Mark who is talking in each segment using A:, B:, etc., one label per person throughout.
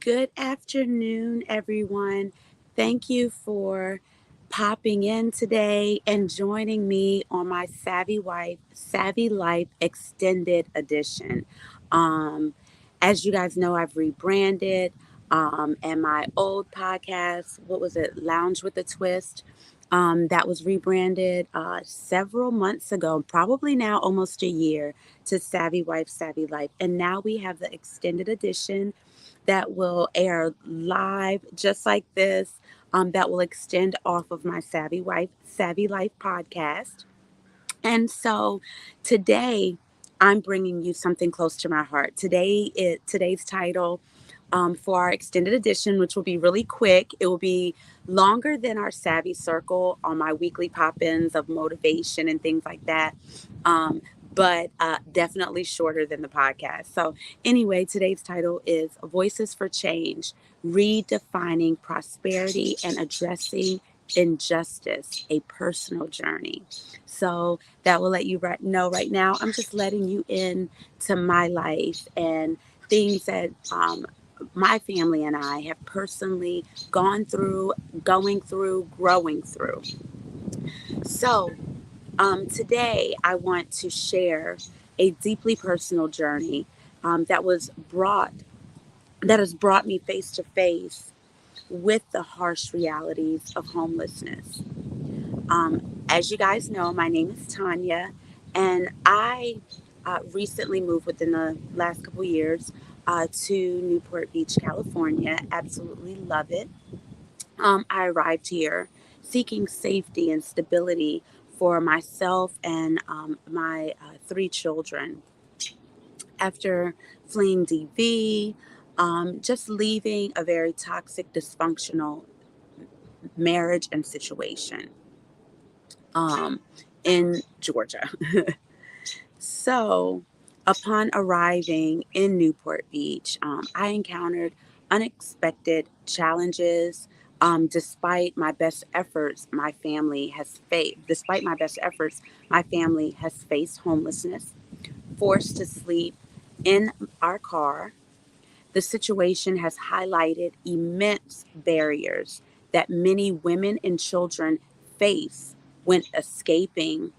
A: Good afternoon, everyone. Thank you for popping in today and joining me on my Savvy Life Extended Edition. Um, as you guys know, I've rebranded, and my old podcast, what was it, Lounge with a Twist, that was rebranded several months ago, probably now almost a year, to Savvy Wife, Savvy Life. And now we have the extended edition that will air live just like this, that will extend off of my Savvy Wife, Savvy Life podcast. And so today I'm bringing you something close to my heart. Today's title, for our extended edition, which will be really quick. It will be longer than our Savvy Circle on my weekly pop-ins of motivation and things like that. Um, but definitely shorter than the podcast. So anyway, today's title is Voices for Change, Redefining Prosperity and Addressing Injustice, a Personal Journey. So that will let you know right now. I'm just letting you in to my life and things that my family and I have personally gone through, going through, growing through. So today I want to share a deeply personal journey that has brought me face to face with the harsh realities of homelessness. As you guys know, my name is Tanya, and I recently moved within the last couple years to Newport Beach, California. Absolutely love it. I arrived here seeking safety and stability for myself and my three children. After fleeing DV, just leaving a very toxic, dysfunctional marriage and situation um, in Georgia. So, upon arriving in Newport Beach, I encountered unexpected challenges. Despite my best efforts, my family has faced homelessness, forced to sleep in our car. The situation has highlighted immense barriers that many women and children face when escaping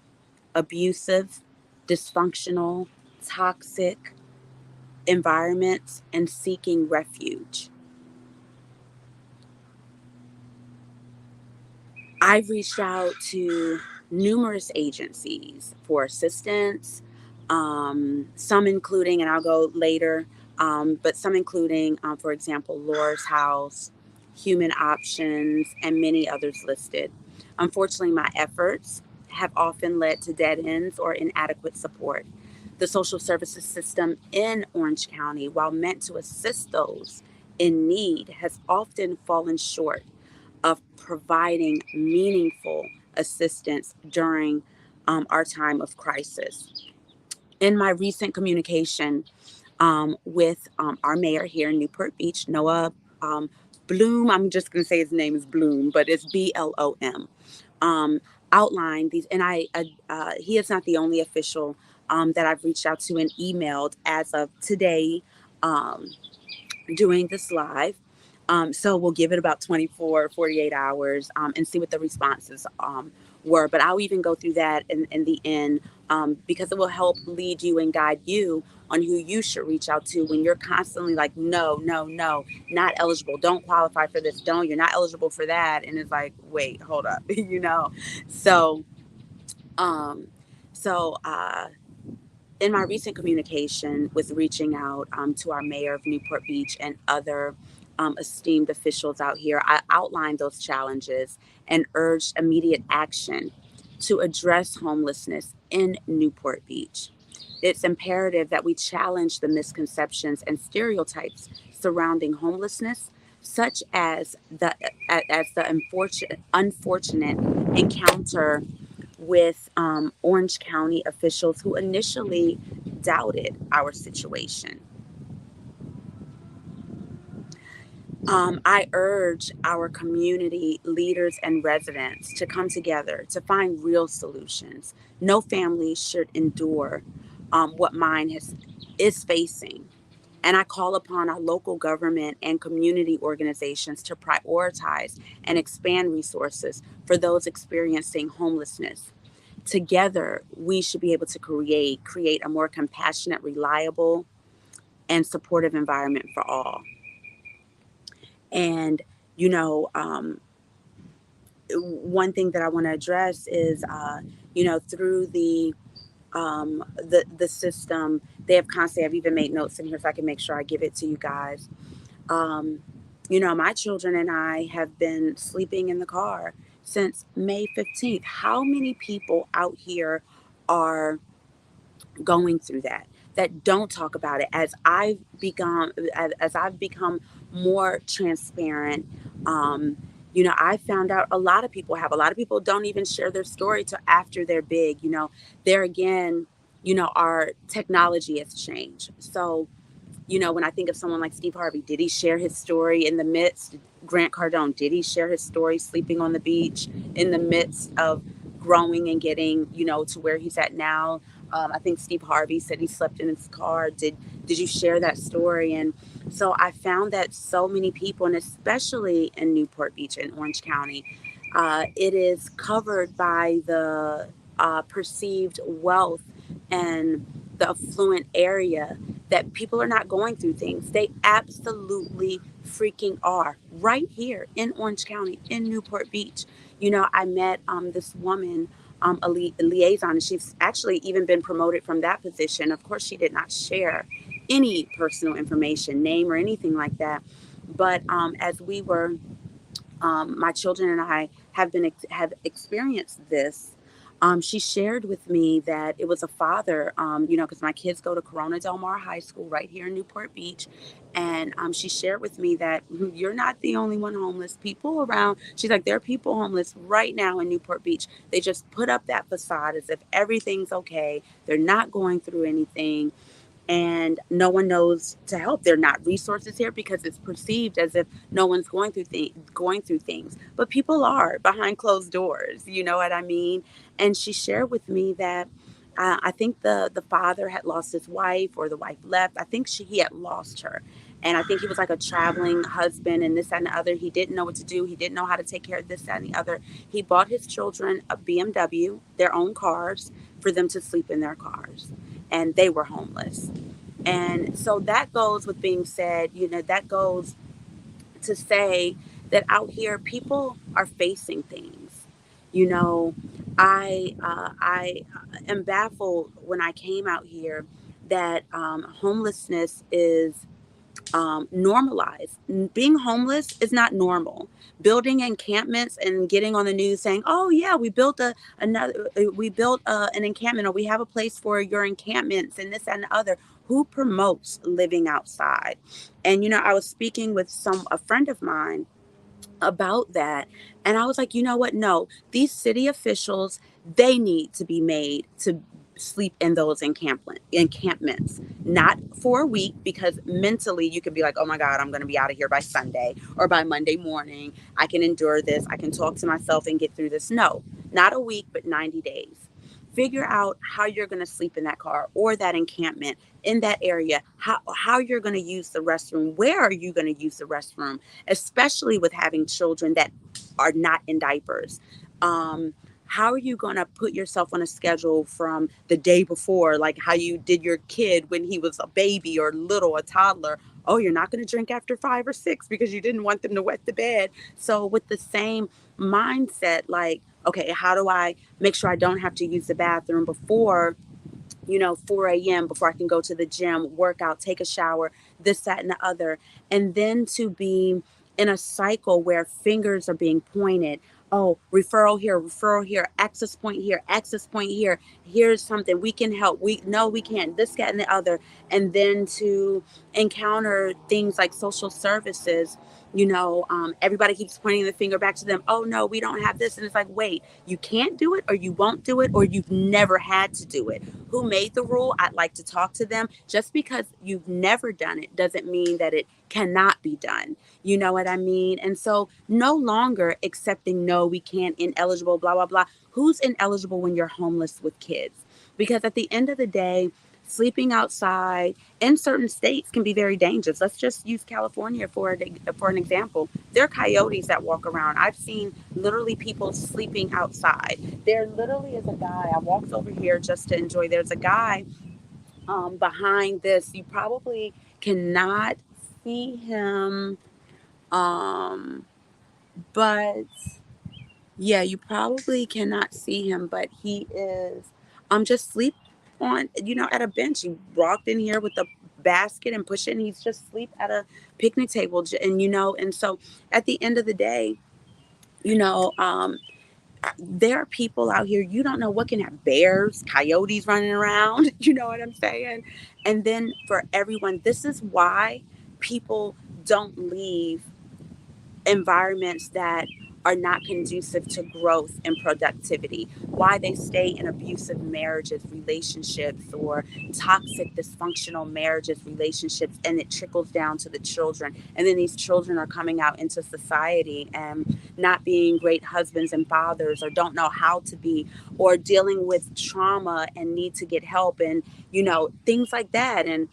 A: abusive, dysfunctional, toxic environments and seeking refuge. I've reached out to numerous agencies for assistance, some including, and I'll go later, but some including, for example, Laura's House, Human Options, and many others listed. Unfortunately, my efforts have often led to dead ends or inadequate support. The social services system in Orange County, while meant to assist those in need, has often fallen short of providing meaningful assistance during our time of crisis. In my recent communication with our mayor here in Newport Beach, Noah Bloom, I'm just going to say his name is Bloom, but it's BLOM, um, outlined these, and he is not the only official that I've reached out to and emailed as of today, um, doing this live. So we'll give it about 24, 48 hours and see what the responses were. But I'll even go through that in the end, because it will help lead you and guide you on who you should reach out to when you're constantly like, no, no, no, not eligible. Don't qualify for this. You're not eligible for that. And it's like, wait, hold up, you know? So, um, so in my recent communication with reaching out to our mayor of Newport Beach and other esteemed officials out here, I outlined those challenges and urged immediate action to address homelessness in Newport Beach. It's imperative that we challenge the misconceptions and stereotypes surrounding homelessness, such as the unfortunate encounter with Orange County officials who initially doubted our situation. I urge our community leaders and residents to come together to find real solutions. No family should endure what mine is facing. And I call upon our local government and community organizations to prioritize and expand resources for those experiencing homelessness. Together, we should be able to create a more compassionate, reliable, and supportive environment for all. And you know, one thing that I want to address is, through the system, they have constantly. I've even made notes in here so I can make sure I give it to you guys. Um, my children and I have been sleeping in the car since May 15th. How many people out here are going through that don't talk about it? As I've become more transparent, I found out a lot of people don't even share their story till after they're big. There again, our technology has changed. So, when I think of someone like Steve Harvey, did he share his story in the midst? Grant Cardone, did he share his story sleeping on the beach in the midst of growing and getting, to where he's at now? I think Steve Harvey said he slept in his car. Did you share that story? And so I found that so many people, and especially in Newport Beach and Orange County, it is covered by the perceived wealth and the affluent area, that people are not going through things. They absolutely freaking are, right here in Orange County, in Newport Beach. I met this woman, a liaison, and she's actually even been promoted from that position. Of course, she did not share any personal information, name, or anything like that. But as we were my children and I have experienced this. She shared with me that it was a father, because my kids go to Corona Del Mar High School right here in Newport Beach. And she shared with me that you're not the only one homeless. People around, she's like, there are people homeless right now in Newport Beach. They just put up that facade as if everything's okay. They're not going through anything, and no one knows to help. There are not resources here because it's perceived as if no one's going through things, but people are behind closed doors. You know what I mean? And she shared with me that I think the father had lost his wife, or the wife left. I think he had lost her. And I think he was like a traveling husband, and this, that, and the other. He didn't know what to do. He didn't know how to take care of this, that, and the other. He bought his children a BMW, their own cars, for them to sleep in their cars. And they were homeless. And so that goes with being said, that goes to say that out here people are facing things. You know, I am baffled when I came out here that homelessness is normalized. Being homeless is not normal. Building encampments and getting on the news saying, "Oh yeah, we built an encampment, or we have a place for your encampments," and this and the other. Who promotes living outside? And I was speaking with a friend of mine about that, and I was like, you know what? No, these city officials, they need to be made to sleep in those encampments, not for a week, because mentally you could be like, oh my God, I'm going to be out of here by Sunday or by Monday morning. I can endure this. I can talk to myself and get through this. No, not a week, but 90 days. Figure out how you're going to sleep in that car or that encampment in that area, how you're going to use the restroom, where are you going to use the restroom, especially with having children that are not in diapers. How are you going to put yourself on a schedule from the day before, like how you did your kid when he was a baby or little, a toddler? Oh, you're not going to drink after 5 or 6 because you didn't want them to wet the bed. So with the same mindset, like, okay, how do I make sure I don't have to use the bathroom before 4 a.m. before I can go to the gym, work out, take a shower, this, that, and the other. And then to be in a cycle where fingers are being pointed. Oh, referral here, access point here. Here's something we can help. We can't. This, that, and the other. And then to encounter things like social services, everybody keeps pointing the finger back to them. Oh no, we don't have this. And it's like, wait, you can't do it, or you won't do it, or you've never had to do it. Who made the rule? I'd like to talk to them. Just because you've never done it doesn't mean that it cannot be done. You know what I mean? And so no longer accepting, no, we can't, ineligible, blah, blah, blah. Who's ineligible when you're homeless with kids? Because at the end of the day, sleeping outside in certain states can be very dangerous. Let's just use California for an example. There are coyotes that walk around. I've seen literally people sleeping outside. There literally is a guy. I walked over here just to enjoy. There's a guy behind this. You probably cannot see him, um, but yeah, you probably cannot see him, but he is just sleep on, at a bench. He walked in here with a basket and push it, and he's just sleep at a picnic table. And and so at the end of the day, you know, um, there are people out here, you don't know what can have bears, coyotes running around, you know what I'm saying? And then for everyone, this is why people don't leave environments that are not conducive to growth and productivity, why they stay in abusive marriages, relationships, or toxic, dysfunctional marriages, relationships, and it trickles down to the children. And then these children are coming out into society and not being great husbands and fathers, or don't know how to be, or dealing with trauma and need to get help, and, things like that. And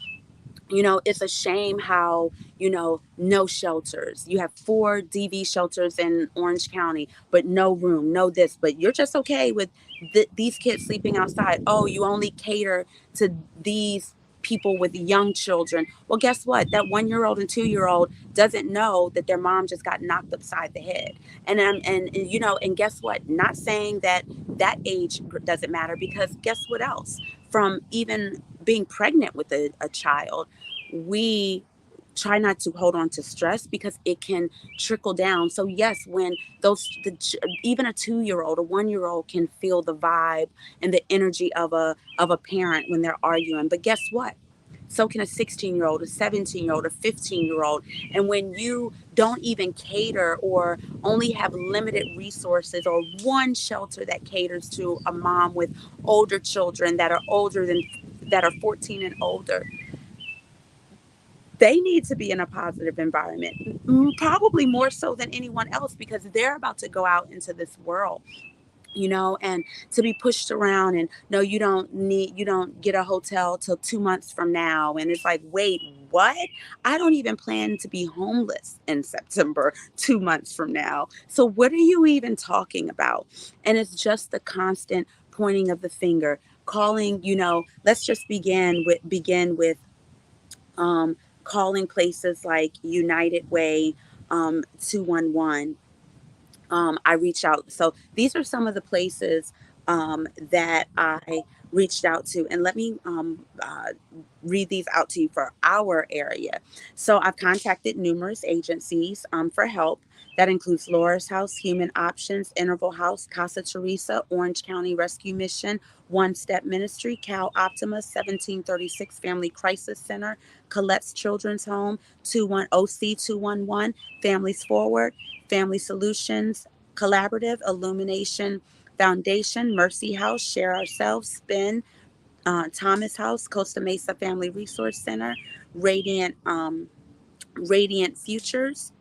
A: it's a shame how, no shelters. You have 4 DV shelters in Orange County, but no room, no this, but you're just okay with these kids sleeping outside. Oh, you only cater to these people with young children. Well, guess what? That 1-year-old and 2-year-old doesn't know that their mom just got knocked upside the head. And guess what? Not saying that that age doesn't matter, because guess what else? From even being pregnant with a child, we try not to hold on to stress because it can trickle down. So yes, when even a 2-year-old, a 1-year-old can feel the vibe and the energy of a parent when they're arguing. But guess what? So can a 16-year-old, a 17-year-old, a 15-year-old. And when you don't even cater, or only have limited resources, or one shelter that caters to a mom with older children that are 14 and older, they need to be in a positive environment, probably more so than anyone else, because they're about to go out into this world, and to be pushed around. And no, you don't get a hotel till 2 months from now. And it's like, wait, what? I don't even plan to be homeless in September, 2 months from now. So what are you even talking about? And it's just the constant pointing of the finger, calling, let's just begin with um, calling places like United Way, 211. I reach out. So these are some of the places that I reached out to. And let me read these out to you for our area. So I've contacted numerous agencies for help. That includes Laura's House, Human Options, Interval House, Casa Teresa, Orange County Rescue Mission, One Step Ministry, Cal Optima, 1736 Family Crisis Center, Colette's Children's Home, 21 OC 211, Families Forward, Family Solutions Collaborative, Illumination Foundation, Mercy House, Share Ourselves, Spin, Thomas House, Costa Mesa Family Resource Center, Radiant Radiant Futures.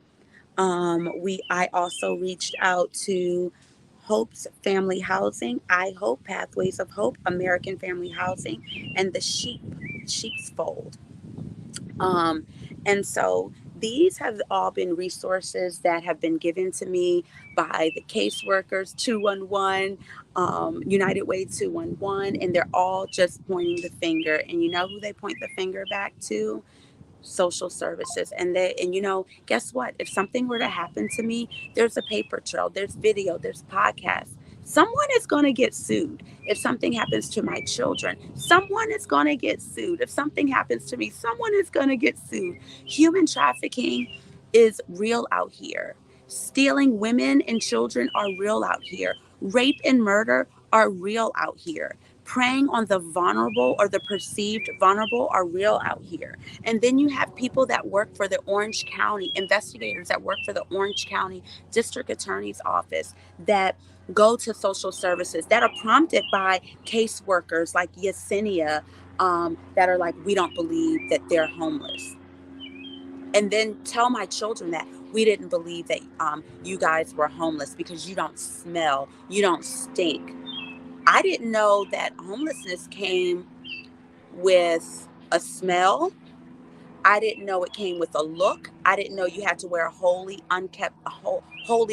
A: I also reached out to Hope's Family Housing, I Hope, Pathways of Hope, American Family Housing, and the Sheep's Fold. Um, and so these have all been resources that have been given to me by the caseworkers, 211, United Way 211, and they're all just pointing the finger. And you know who they point the finger back to? Social services. And guess what? If something were to happen to me, there's a paper trail, there's video, there's podcasts. Someone is going to get sued. If something happens to my children, someone is going to get sued. If something happens to me, someone is going to get sued. Human trafficking is real out here. Stealing women and children are real out here. Rape and murder are real out here. Preying on the vulnerable or the perceived vulnerable are real out here. And then you have people that work for the Orange County, investigators that work for the Orange County District Attorney's Office, that go to social services, that are prompted by caseworkers like Yesenia, that are like, we don't believe that they're homeless. And then tell my children that we didn't believe that you guys were homeless because you don't smell, you don't stink. I didn't know that homelessness came with a smell. I didn't know it came with a look. I didn't know you had to wear holy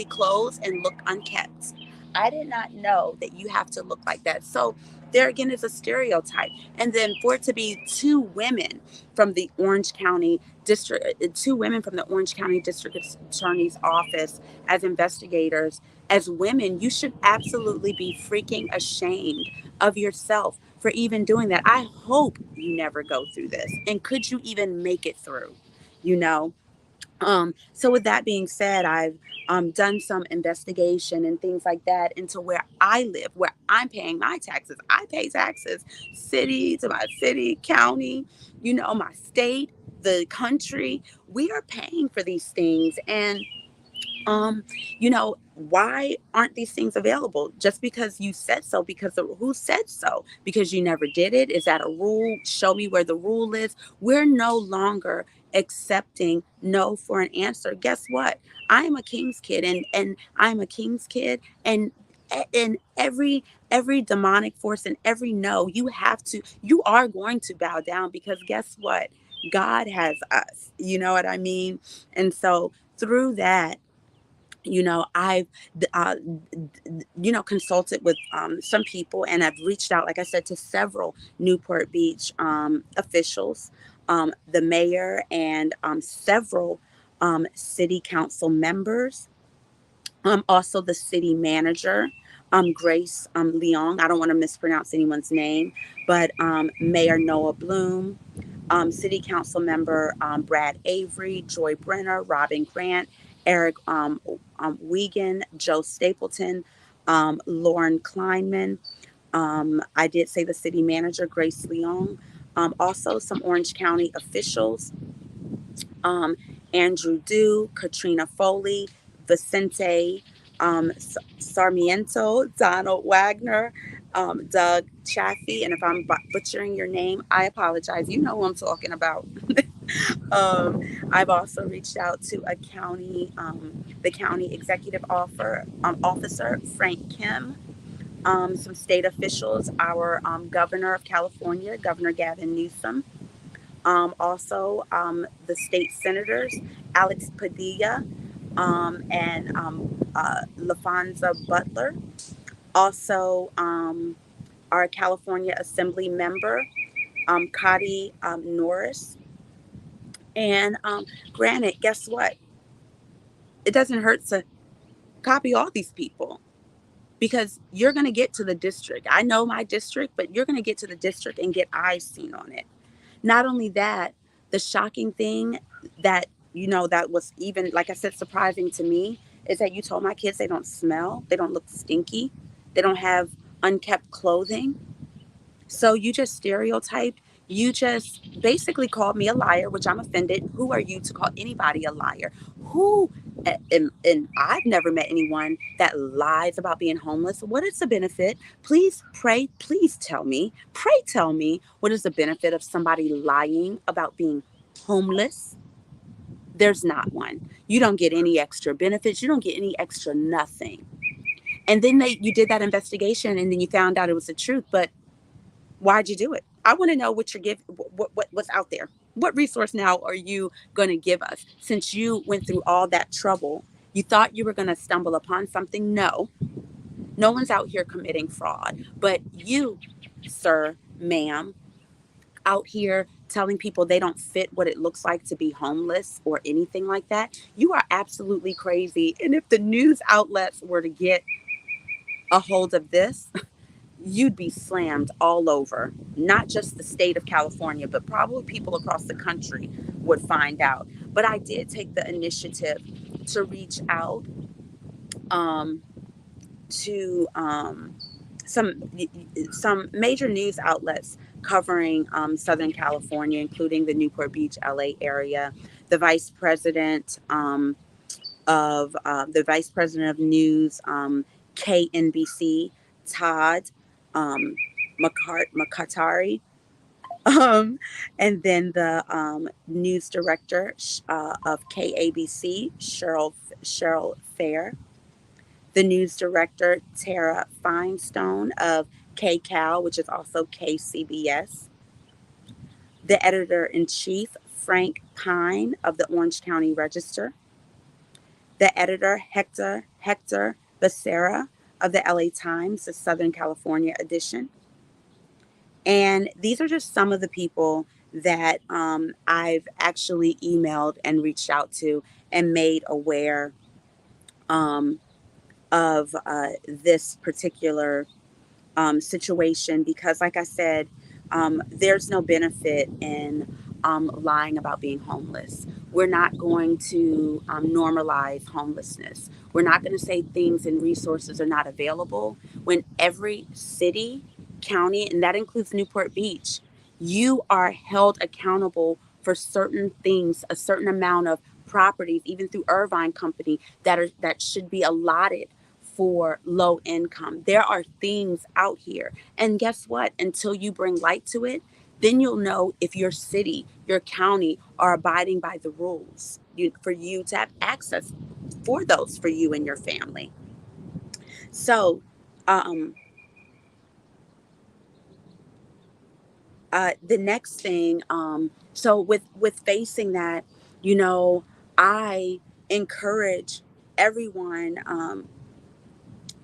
A: clothes and look unkept. I did not know that you have to look like that. So there again is a stereotype. And then for it to be from the Orange County two women from the Orange County District Attorney's Office as investigators, as women, you should absolutely be freaking ashamed of yourself for even doing that. I hope you never go through this. And could you even make it through? You know? So with that being said, I've done some investigation and things like that into where I live, where I'm paying my taxes. I pay taxes, city to my city, county, my state, the country. We are paying for these things. And um why aren't these things available? Just because you said so? Because of who said so? Because you never did it? Is that a rule? Show me where the rule is. We're no longer accepting no for an answer. Guess what? I am a king's kid, and I'm a king's kid, and every demonic force and every no, you are going to bow down, because guess what? God has us, you know what I mean? And so through that, I've consulted with some people, and I've reached out, like I said, to several Newport Beach officials, the mayor, and several city council members, also the city manager, Grace Leong. I don't want to mispronounce anyone's name, but Mayor Noah Bloom, City Council Member Brad Avery, Joy Brenner, Robin Grant, Eric Wiegand, Joe Stapleton, Lauren Kleinman. I did say the city manager, Grace Leong. Also, some Orange County officials, um, Andrew Dew, Katrina Foley, Vicente Sarmiento, Donald Wagner, Doug Chaffee. And if I'm butchering your name, I apologize. You know who I'm talking about. I've also reached out to the county executive officer, Frank Kim, some state officials, our governor of California, Governor Gavin Newsom, also the state senators, Alex Padilla, and LaFonza Butler, also our California Assembly member, Kadi Norris. And granted, guess what? It doesn't hurt to copy all these people, because you're going to get to the district. I know my district, but you're going to get to the district and get eyes seen on it. Not only that, the shocking thing that, that was even, like I said, surprising to me, is that you told my kids they don't smell, they don't look stinky, they don't have unkept clothing. So you just stereotyped. You just basically called me a liar, which I'm offended. Who are you to call anybody a liar? Who, and I've never met anyone that lies about being homeless. What is the benefit? Please tell me, what is the benefit of somebody lying about being homeless? There's not one. You don't get any extra benefits. You don't get any extra nothing. And then you did that investigation, and then you found out it was the truth. But why'd you do it? I want to know what you're giving, what's out there. What resource now are you going to give us, since you went through all that trouble? You thought you were going to stumble upon something. No one's out here committing fraud, but you, sir, ma'am, out here telling people they don't fit what it looks like to be homeless or anything like that. You are absolutely crazy. And if the news outlets were to get a hold of this, you'd be slammed all over, not just the state of California, but probably people across the country would find out. But I did take the initiative to reach out um, to some major news outlets covering Southern California, including the Newport Beach, LA area. The vice president the vice president of news, KNBC, Todd um, McCartari, um, and then the news director of KABC, Cheryl Fair, the news director Tara Feinstone of KCAL, which is also KCBS, the editor-in-chief, Frank Pine of the Orange County Register, the editor, Hector Becerra of the LA Times, the Southern California edition. And these are just some of the people that I've actually emailed and reached out to and made aware um, of this particular situation, because, like I said, there's no benefit in lying about being homeless. We're not going to normalize homelessness. We're not going to say things and resources are not available when every city, county, and that includes Newport Beach, you are held accountable for certain things, a certain amount of properties, even through Irvine Company, that should be allotted for low income. There are things out here. And guess what? Until you bring light to it, then you'll know if your city, your county are abiding by the rules for you to have access for those for you and your family. So, um, the next thing, so with facing that, you know, I encourage everyone,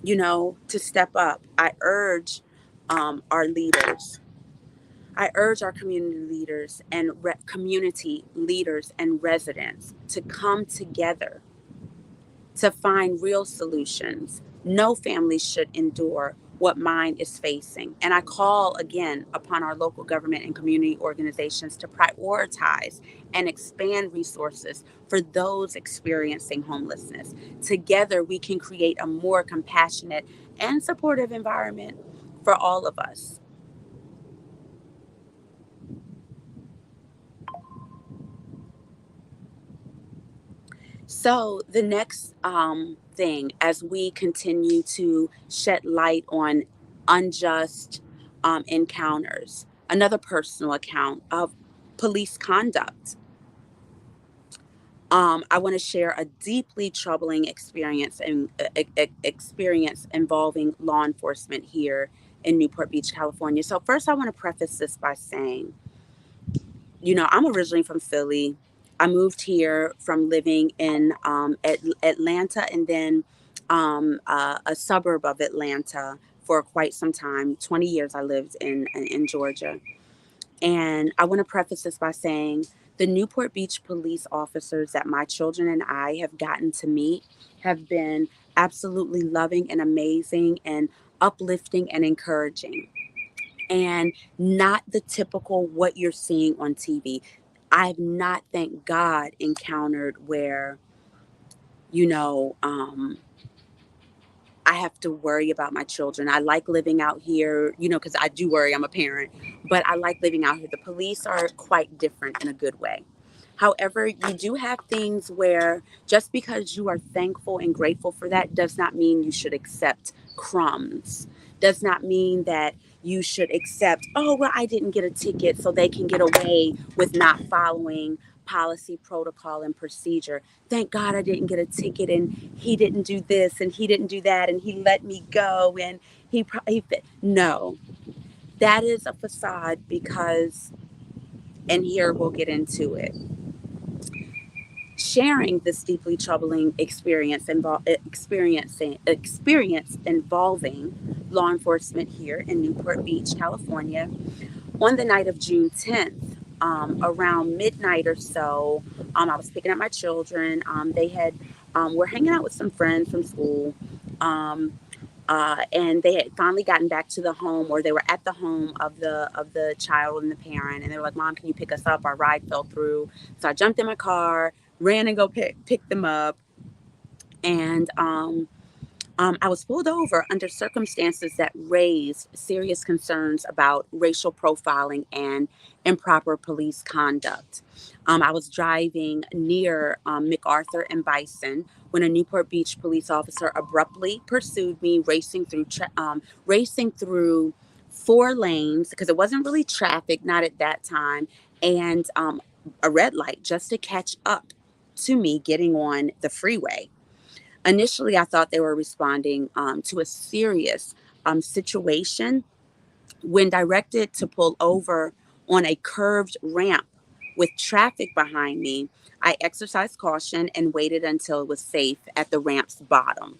A: to step up. Our leaders. I urge our community leaders and community leaders and residents to come together to find real solutions. No family should endure what mine is facing. And I call again upon our local government and community organizations to prioritize and expand resources for those experiencing homelessness. Together, we can create a more compassionate and supportive environment for all of us. So, the next thing, as we continue to shed light on unjust encounters, another personal account of police conduct. I want to share a deeply troubling experience involving law enforcement here in Newport Beach, California. So, first, I want to preface this by saying, I'm originally from Philly. I moved here from living in Atlanta, and then a suburb of Atlanta for quite some time. 20 years I lived in Georgia. And I want to preface this by saying the Newport Beach police officers that my children and I have gotten to meet have been absolutely loving and amazing and uplifting and encouraging, and not the typical what you're seeing on TV. I've not, thank God, encountered where, you know, um, I have to worry about my children. I like living out here, because I do worry. I'm a parent, but I like living out here. The police are quite different in a good way. However, you do have things where just because you are thankful and grateful for that does not mean you should accept crumbs. Does not mean that you should accept, oh, well, I didn't get a ticket, so they can get away with not following policy, protocol, and procedure. Thank God I didn't get a ticket, and he didn't do this and he didn't do that, and he let me go, and no, that is a facade. Because, and here we'll get into it, sharing this deeply troubling experience involving law enforcement here in Newport Beach, California, on the night of June 10th, around midnight or so. I was picking up my children. They had were hanging out with some friends from school. Um, and they had finally gotten back to the home, or they were at the home of the child and the parent, and they were like, "Mom, can you pick us up? Our ride fell through." So I jumped in my car, ran and go pick them up, and I was pulled over under circumstances that raised serious concerns about racial profiling and improper police conduct. I was driving near MacArthur and Bison when a Newport Beach police officer abruptly pursued me, racing through four lanes, because it wasn't really traffic, not at that time, and a red light, just to catch up to me getting on the freeway. Initially, I thought they were responding to a serious situation. When directed to pull over On a curved ramp with traffic behind me, I exercised caution and waited until it was safe at the ramp's bottom.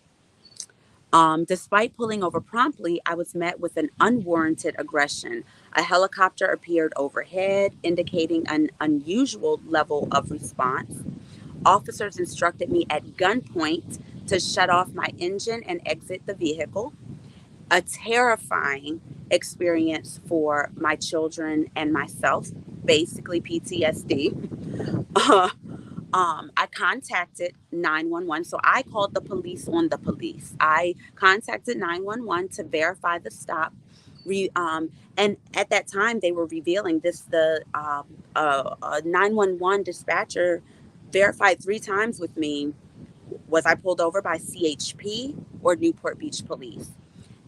A: Despite pulling over promptly, I was met with an unwarranted aggression. A helicopter appeared overhead, indicating an unusual level of response. Officers instructed me at gunpoint to shut off my engine and exit the vehicle. A terrifying experience for my children and myself, basically PTSD. Uh, I contacted 911. So I called the police on the police. I contacted 911 to verify the stop. And at that time, they were revealing this the 911 dispatcher verified 3 times with me, was I pulled over by CHP or Newport Beach Police?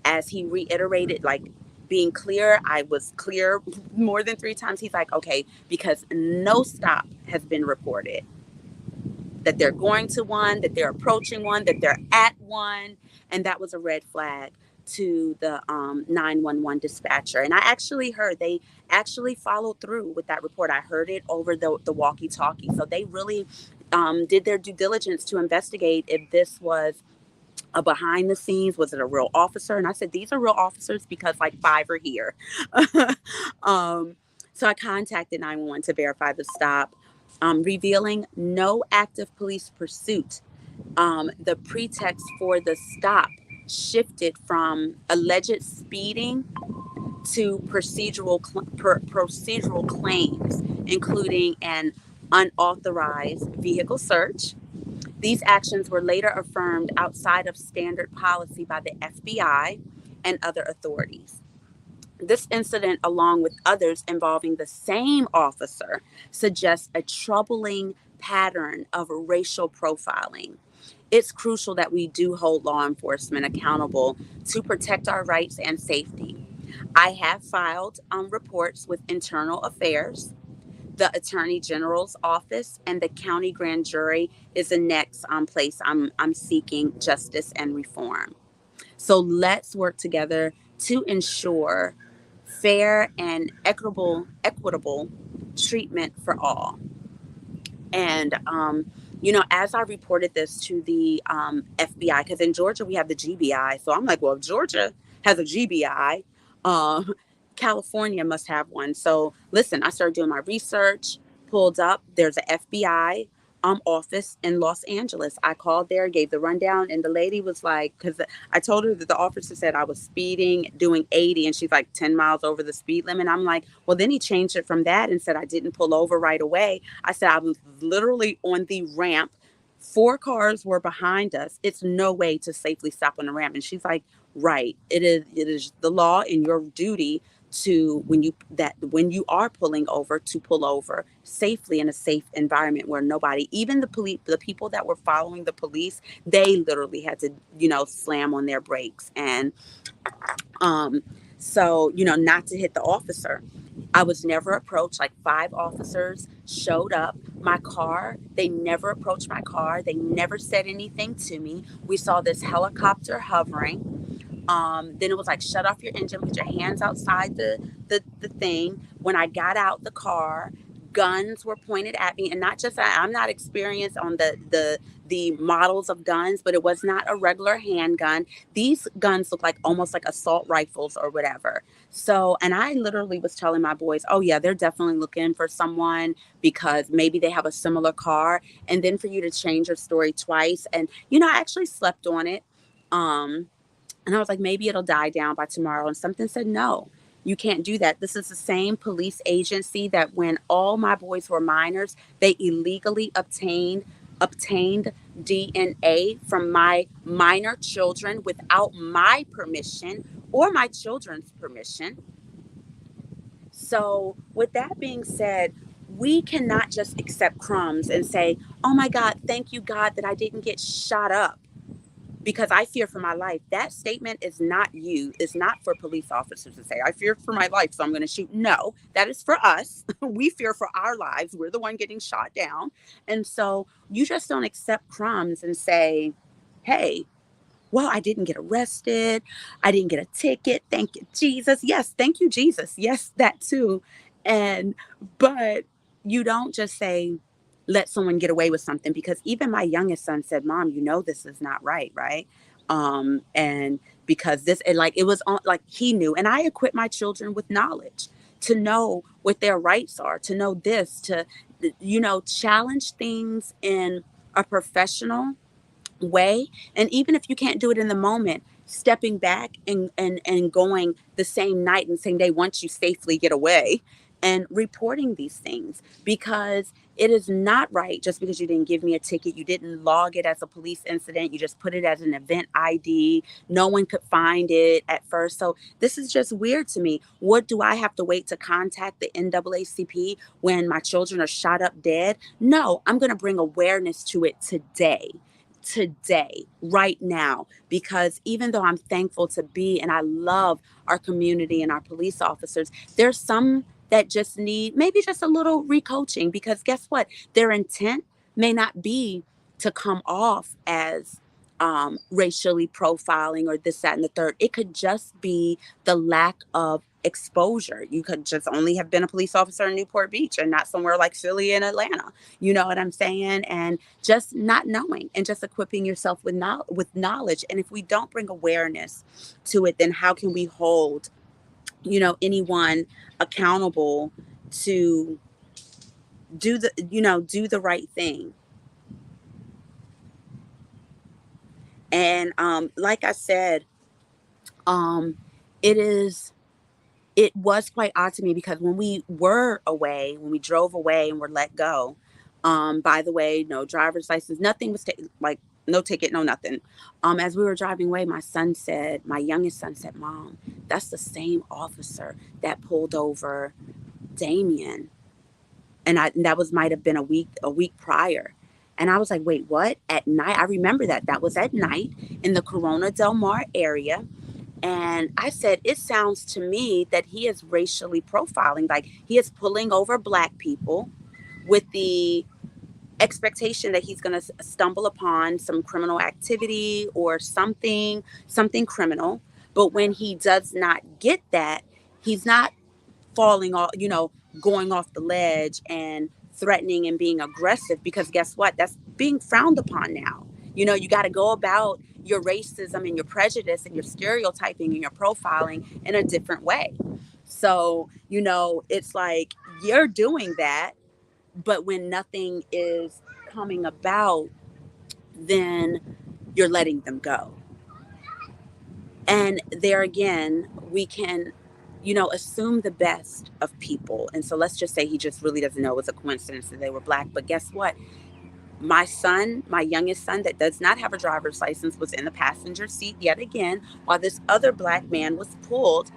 A: As he reiterated, like, being clear, I was clear more than 3 times. He's like, okay, because no stop has been reported, that they're going to one, that they're approaching one, that they're at one. And that was a red flag to the 911 dispatcher. And I actually heard they actually followed through with that report. I heard it over the walkie talkie. So they really did their due diligence to investigate if this was a behind the scenes, was it a real officer? And I said, these are real officers because like 5 are here. um, so I contacted 911 to verify the stop, revealing no active police pursuit. The pretext for the stop shifted from alleged speeding to procedural claims, including an unauthorized vehicle search. These actions were later affirmed outside of standard policy by the FBI and other authorities. This incident, along with others involving the same officer, suggests a troubling pattern of racial profiling. It's crucial that we do hold law enforcement accountable to protect our rights and safety. I have filed reports with Internal Affairs. The Attorney General's office and the county grand jury is the next place I'm seeking justice and reform. So let's work together to ensure fair and equitable treatment for all. And, as I reported this to the FBI, because in Georgia we have the GBI. So I'm like, well, if Georgia has a GBI, um, California must have one. So listen, I started doing my research, pulled up, there's an FBI office in Los Angeles. I called there, gave the rundown, and the lady was like, because I told her that the officer said I was speeding, doing 80, and she's like 10 miles over the speed limit. I'm like, well, then he changed it from that and said I didn't pull over right away. I said I was literally on the ramp. 4 cars were behind us. It's no way to safely stop on the ramp. And she's like, right. It is the law and your duty to, when you are pulling over, to pull over safely in a safe environment where nobody, even the people that were following the police, they literally had to, slam on their brakes. And so, not to hit the officer. I was never approached. Like 5 officers showed up. My car, they never approached my car. They never said anything to me. We saw this helicopter hovering. Then it was like, shut off your engine, put your hands outside the thing. When I got out the car, guns were pointed at me, and not just I'm not experienced on the models of guns, but it was not a regular handgun. These guns look like almost like assault rifles or whatever. So, and I literally was telling my boys, oh yeah, they're definitely looking for someone because maybe they have a similar car. And then for you to change your story twice, and I actually slept on it. And I was like, maybe it'll die down by tomorrow. And something said, no, you can't do that. This is the same police agency that when all my boys were minors, they illegally obtained DNA from my minor children without my permission or my children's permission. So with that being said, we cannot just accept crumbs and say, oh my God, thank you, God, that I didn't get shot up because I fear for my life. That statement is not it's not for police officers to say, I fear for my life, so I'm going to shoot. No, that is for us. We fear for our lives. We're the one getting shot down. And so you just don't accept crumbs and say, hey, well, I didn't get arrested. I didn't get a ticket. Thank you, Jesus. Yes, thank you, Jesus. Yes, that too. And, but you don't just say, let someone get away with something, because even my youngest son said, Mom, you know, this is not right. Right. And because this, and like, it was on, like he knew, and I equip my children with knowledge to know what their rights are, to know this, to, challenge things in a professional way. And even if you can't do it in the moment, stepping back and going the same night and same day, once you safely get away, and reporting these things, because it is not right. Just because you didn't give me a ticket, you didn't log it as a police incident, you just put it as an event ID, no one could find it at first. So this is just weird to me. What, do I have to wait to contact the NAACP when my children are shot up dead? No, I'm going to bring awareness to it today, right now, because even though I'm thankful to be, and I love our community and our police officers, there's some that just need maybe just a little recoaching, because guess what? Their intent may not be to come off as racially profiling or this, that, and the third. It could just be the lack of exposure. You could just only have been a police officer in Newport Beach and not somewhere like Philly and Atlanta. You know what I'm saying? And just not knowing, and just equipping yourself with knowledge. And if we don't bring awareness to it, then how can we hold, anyone accountable to do the right thing? And like I said, um it is it was quite odd to me, because when we drove away and were let go, by the way, no driver's license, nothing was like, no ticket, no nothing. As we were driving away, my youngest son said, Mom, that's the same officer that pulled over Damien. And that was, might have been a week prior. And I was like, wait, what? At night? I remember that was at night in the Corona Del Mar area. And I said, it sounds to me that he is racially profiling. Like, he is pulling over Black people with the expectation that he's going to stumble upon some criminal activity or something criminal. But when he does not get that, he's not falling off, going off the ledge and threatening and being aggressive, because guess what? That's being frowned upon now. You got to go about your racism and your prejudice and your stereotyping and your profiling in a different way. So, it's like, you're doing that, but when nothing is coming about, then you're letting them go. And there again, we can, assume the best of people. And so let's just say he just really doesn't know it was a coincidence that they were Black. But guess what? My youngest son, that does not have a driver's license, was in the passenger seat yet again while this other Black man was pulled,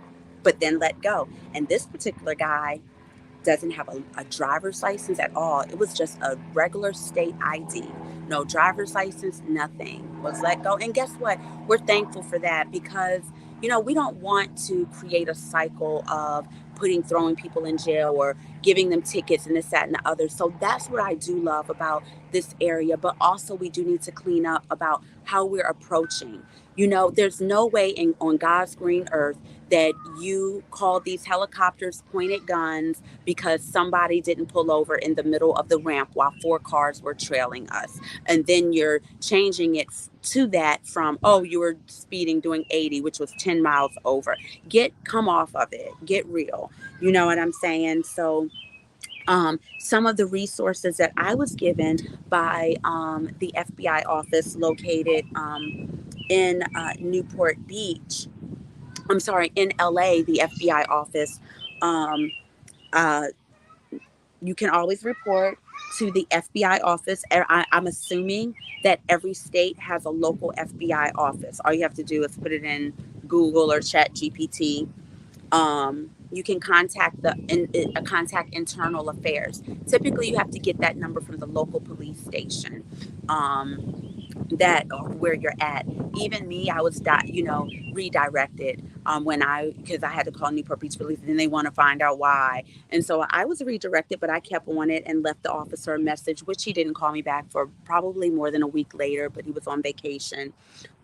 A: but then let go. And this particular guy doesn't have a driver's license at all. It was just a regular state ID. No driver's license, nothing. Was let go. And guess what? We're thankful for that, because, we don't want to create a cycle of throwing people in jail or giving them tickets and this, that, and the other. So that's what I do love about this area. But also, we do need to clean up about how we're approaching. There's no way on God's green earth that you call these helicopters pointed guns because somebody didn't pull over in the middle of the ramp while four cars were trailing us. And then you're changing it to that from, oh, you were speeding doing 80, which was 10 miles over. Come off of it. Get real. You know what I'm saying? So some of the resources that I was given by the FBI office located in Newport Beach, I'm sorry, in LA, the FBI office, um, uh, you can always report to the FBI office. I'm assuming that every state has a local FBI office. All you have to do is put it in Google or Chat GPT. You can contact internal affairs. Typically, you have to get that number from the local police station. That where you're at. Even me, I was redirected because I had to call Newport Beach Police, and then they want to find out why. And so I was redirected, but I kept on it and left the officer a message, which he didn't call me back for probably more than a week later, but he was on vacation.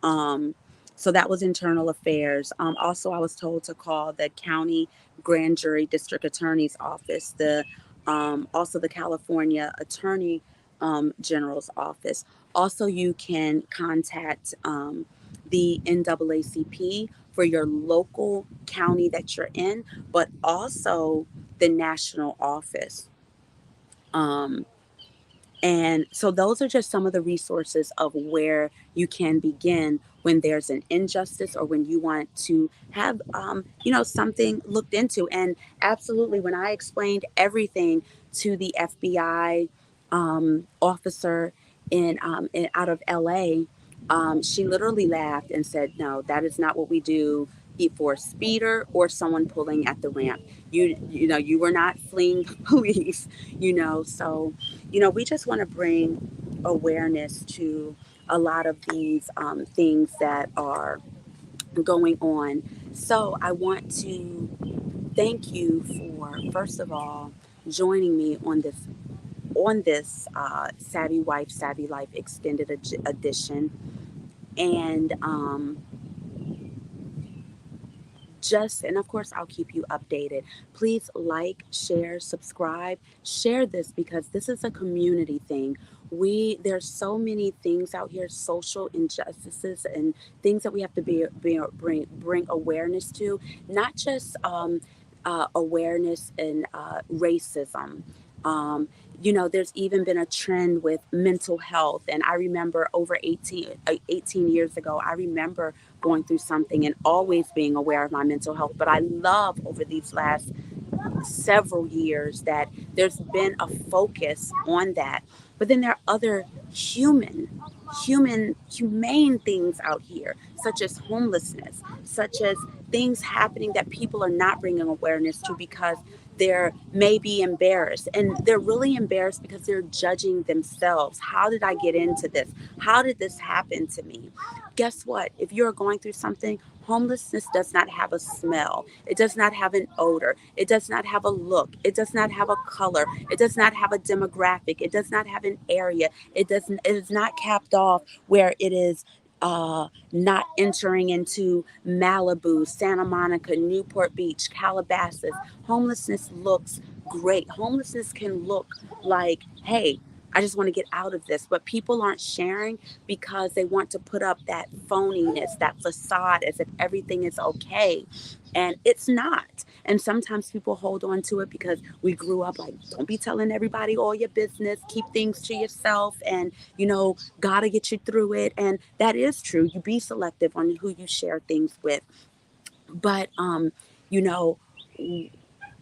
A: Um, So that was internal affairs. Also, I was told to call the county grand jury district attorney's office, the also the California attorney general's office. Also, you can contact the NAACP for your local county that you're in, but also the national office. Um, and so those are just some of the resources of where you can begin when there's an injustice or when you want to have, something looked into. And absolutely, when I explained everything to the FBI officer out of LA, she literally laughed and said, "No, that is not what we do for a speeder or someone pulling at the ramp. You were not fleeing police, So, we just want to bring awareness to a lot of these things that are going on. So I want to thank you for, first of all, joining me on this Savvy Wife, Savvy Life extended edition, and and of course I'll keep you updated. Please like, share, subscribe, share this, because this is a community thing. There's so many things out here, social injustices and things that we have to bring awareness to, not just awareness and racism. There's even been a trend with mental health. And I remember over 18 years ago, I remember going through something and always being aware of my mental health. But I love over these last several years that there's been a focus on that. But then there are other humane things out here, such as homelessness, such as things happening that people are not bringing awareness to because they're maybe embarrassed, and they're really embarrassed because they're judging themselves. How did I get into this? How did this happen to me? Guess what? If you're going through something, homelessness does not have a smell. It does not have an odor. It does not have a look. It does not have a color. It does not have a demographic. It does not have an area. It is not capped off where it is not entering into Malibu, Santa Monica, Newport Beach, Calabasas. Homelessness looks great. Homelessness can look like, hey, I just want to get out of this. But people aren't sharing because they want to put up that phoniness, that facade, as if everything is okay. And it's not. And sometimes people hold on to it because we grew up like, don't be telling everybody all your business, keep things to yourself, and, gotta get you through it. And that is true. You be selective on who you share things with. But, you know,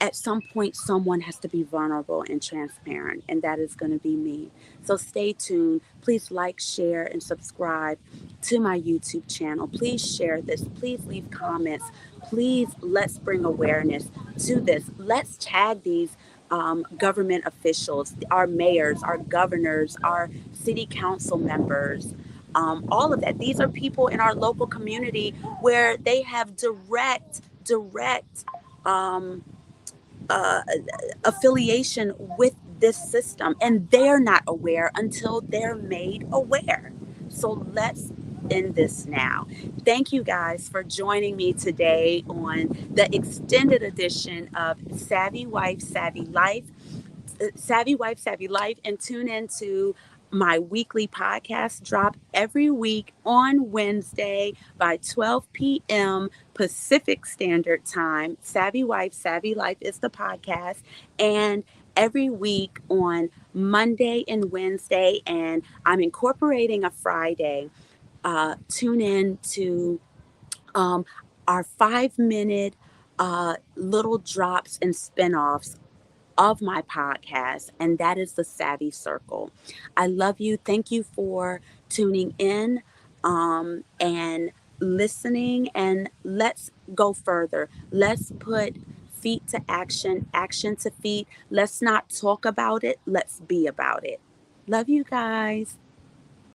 A: at some point, someone has to be vulnerable and transparent, and that is going to be me. So stay tuned. Please like, share, and subscribe to my YouTube channel. Please share this. Please leave comments. Please, let's bring awareness to this. Let's tag these government officials, our mayors, our governors, our city council members. All of that. These are people in our local community where they have direct um, uh, affiliation with this system, and they're not aware until they're made aware. So let's end this now. Thank you guys for joining me today on the extended edition of Savvy Wife, Savvy Life. Savvy Wife, Savvy Life, and tune into my weekly podcast drop every week on Wednesday by 12 p.m. Pacific Standard Time. Savvy Wife, Savvy Life is the podcast. And every week on Monday and Wednesday, and I'm incorporating a Friday. Tune in to um, our 5 minute little drops and spinoffs of my podcast, and that is the Savvy Circle. I love you. Thank you for tuning in and listening, and let's go further. Let's put feet to action, action to feet. Let's not talk about it. Let's be about it. Love you guys.